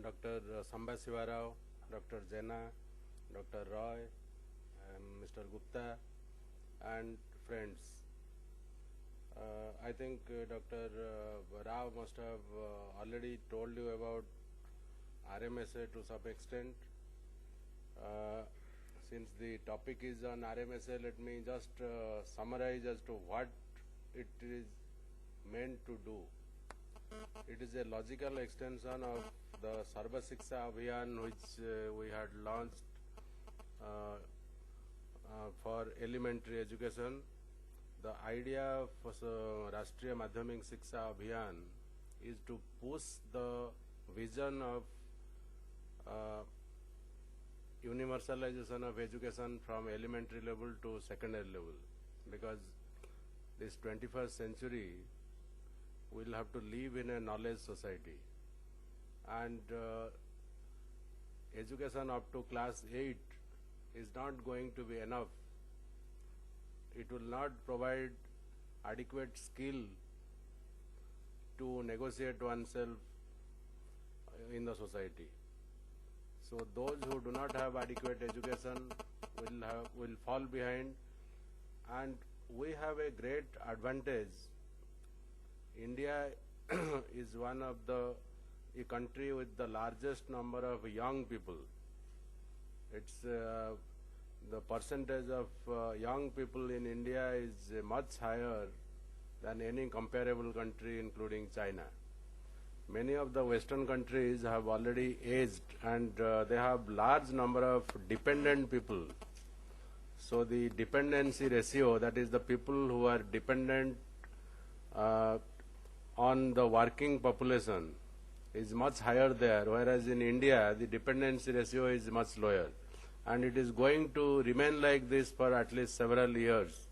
Dr. Samba Sivarao, Dr. Jena, Dr. Roy, Mr. Gupta, and friends. I think Dr. Rao must have already told you about RMSA to some extent. Since the topic is on RMSA, let me just summarize as to what it is meant to do. It is a logical extension of the Sarva Shiksha Abhiyan which we had launched for elementary education. The idea of Rashtriya Madhyamik Shiksha Abhiyan is to push the vision of universalization of education from elementary level to secondary level, because this 21st century we will have to live in a knowledge society, and education up to class 8 is not going to be enough. It will not provide adequate skill to negotiate oneself in the society. So those who do not have adequate education will fall behind, and we have a great advantage. India is one of a country with the largest number of young people. It's the percentage of young people in India is much higher than any comparable country, including China. Many of the Western countries have already aged, and they have large number of dependent people. So the dependency ratio, that is the people who are dependent on the working population, is much higher there, whereas in India the dependency ratio is much lower, and it is going to remain like this for at least several years.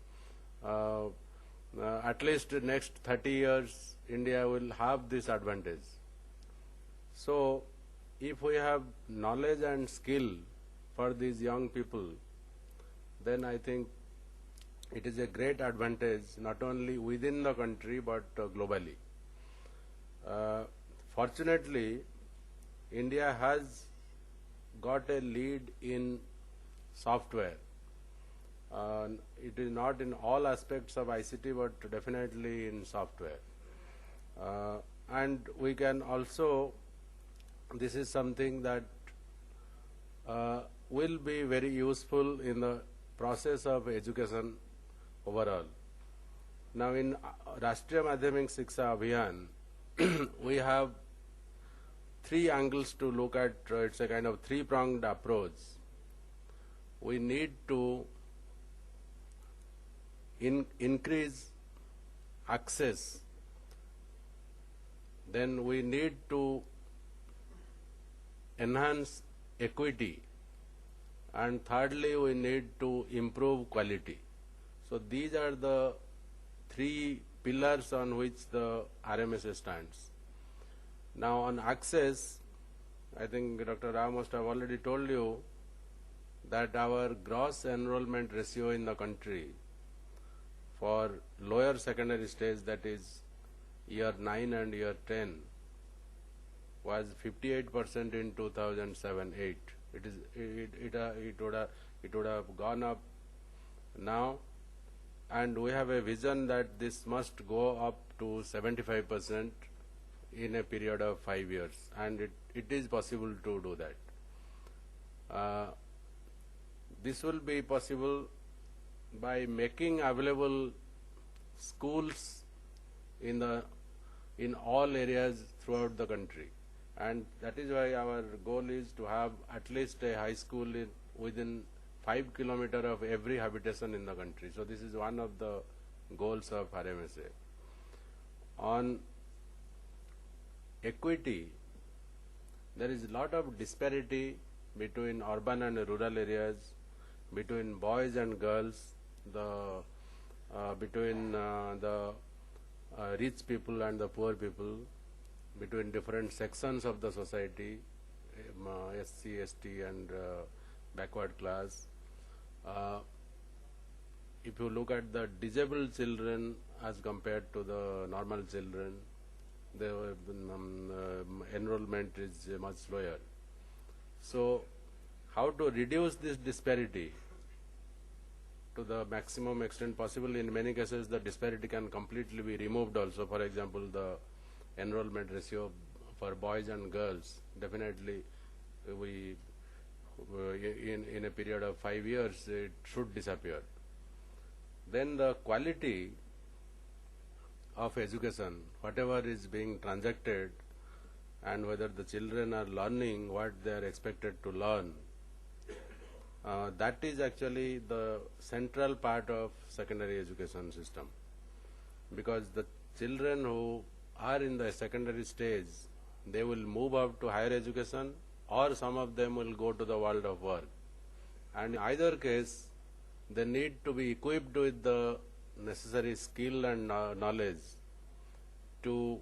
At least next 30 years India will have this advantage. So if we have knowledge and skill for these young people, then I think it is a great advantage not only within the country but globally. Fortunately, India has got a lead in software. It is not in all aspects of ICT, but definitely in software. And we can also, this is something that will be very useful in the process of education overall. Now in Rashtriya Madhyamik Shiksha Abhiyan, we have three angles to look at. It's a kind of three-pronged approach. We need to increase access, then we need to enhance equity, and thirdly we need to improve quality. So these are the three pillars on which the RMSA stands. Now on access, I think Dr. Rao must have already told you that our gross enrollment ratio in the country for lower secondary stage, that is year 9 and year 10, was 58% in 2007-8. It would have gone up now, and we have a vision that this must go up to 75% in a period of 5 years, and it is possible to do that. This will be possible by making available schools in all areas throughout the country, and that is why our goal is to have at least a high school within 5 kilometers of every habitation in the country. So this is one of the goals of RMSA. On equity, there is a lot of disparity between urban and rural areas, between boys and girls, between the rich people and the poor people, between different sections of the society, SC, ST and backward class. If you look at the disabled children as compared to the normal children, the enrollment is much lower. So how to reduce this disparity to the maximum extent possible? In many cases, the disparity can completely be removed also. For example, the enrollment ratio for boys and girls, definitely we, in a period of 5 years, it should disappear. Then the quality of education, whatever is being transacted, and whether the children are learning what they are expected to learn, that is actually the central part of secondary education system. Because the children who are in the secondary stage, they will move up to higher education, or some of them will go to the world of work. And in either case, they need to be equipped with the necessary skill and knowledge to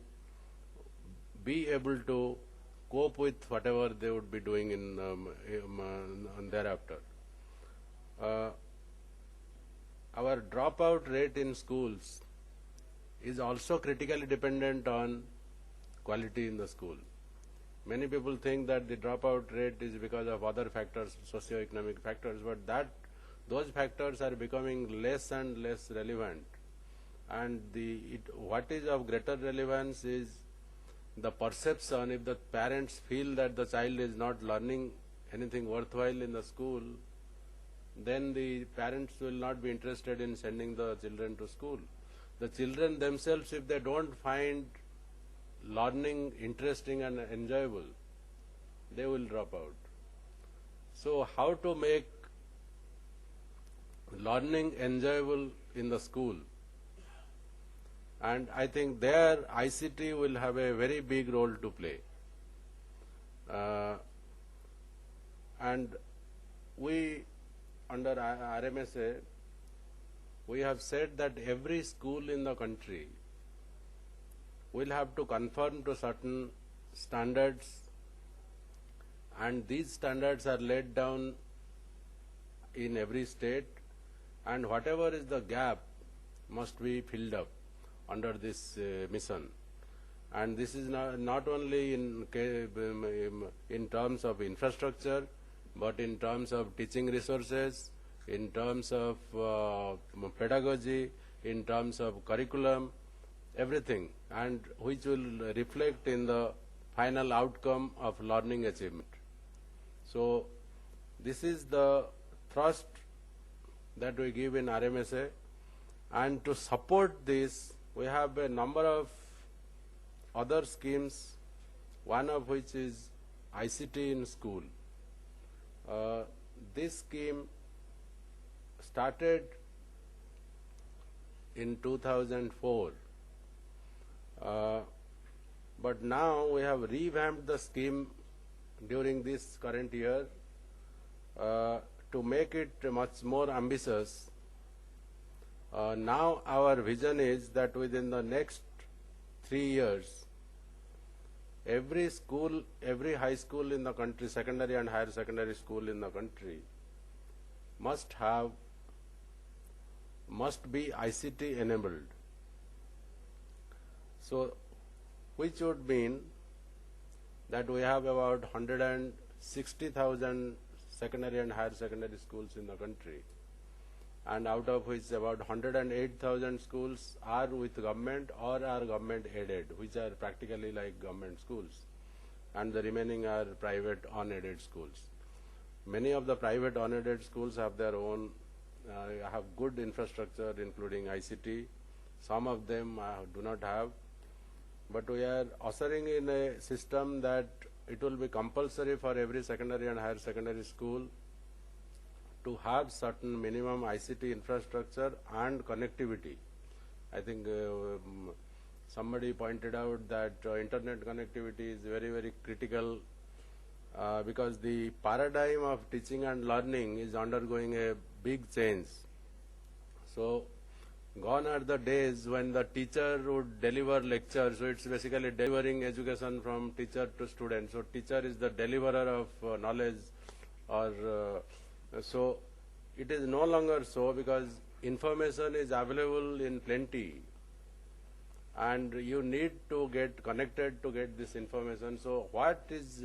be able to cope with whatever they would be doing in thereafter. Our dropout rate in schools is also critically dependent on quality in the school. Many people think that the dropout rate is because of other factors, socio-economic factors, but those factors are becoming less and less relevant. And what is of greater relevance is the perception. If the parents feel that the child is not learning anything worthwhile in the school, then the parents will not be interested in sending the children to school. The children themselves, if they don't find learning interesting and enjoyable, they will drop out. So how to make learning enjoyable in the school? And I think there ICT will have a very big role to play. And we, under RMSA, we have said that every school in the country will have to conform to certain standards, and these standards are laid down in every state, and whatever is the gap must be filled up under this mission. And this is not only in terms of infrastructure, but in terms of teaching resources, in terms of pedagogy, in terms of curriculum, everything, and which will reflect in the final outcome of learning achievement. So this is the thrust that we give in RMSA, and to support this, we have a number of other schemes, one of which is ICT in school. This scheme started in 2004, but now we have revamped the scheme during this current year to make it much more ambitious. Now our vision is that within the next 3 years, every school, every high school in the country, secondary and higher secondary school in the country, must be ICT enabled. So, which would mean that we have about 160,000 secondary and higher secondary schools in the country, and out of which about 108,000 schools are with government or are government aided, which are practically like government schools, and the remaining are private unaided schools. Many of the private unaided schools have their own, have good infrastructure including ICT. Some of them do not have, but we are ushering in a system that it will be compulsory for every secondary and higher secondary school to have certain minimum ICT infrastructure and connectivity. I think somebody pointed out that internet connectivity is very, very critical because the paradigm of teaching and learning is undergoing a big change. So gone are the days when the teacher would deliver lectures, so it's basically delivering education from teacher to student. So teacher is the deliverer of knowledge, or so it is no longer so, because information is available in plenty. and you need to get connected to get this information. So what is